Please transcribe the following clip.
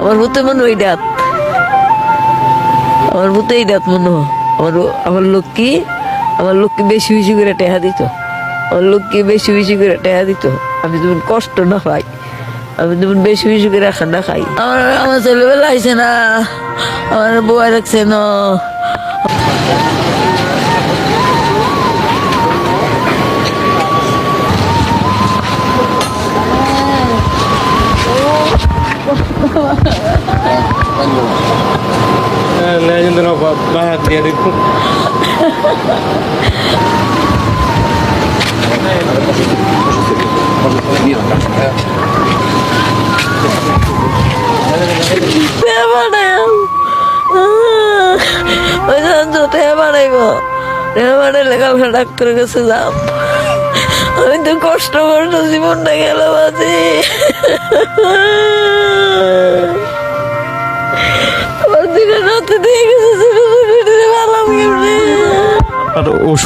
আমার ভূতে মনে ওই ডাত, আমার ভূতে এই ডাত মনে হয়। আমার লক্ষ্মী, আমার লক্ষ্মী বেশি বেশি করে টেহা দিত, আমার লক্ষ্মী বেশি বেশি করে টেহা দিত। আমি যেমন কষ্ট না পাই, আমি যেমন বেশি বেশি করে খানা খাই। আমার ছেলেবেলা আইসে না, আমার বউ রাখছে না। Legend of Bahat dia itu. ডাক্তারের কাছে যাম, আমি তো কষ্ট কষ্ট জীবনটা গেল বাজে। আমার দিনে রাতে দিয়ে গেছে, ভালো আর ওষুধ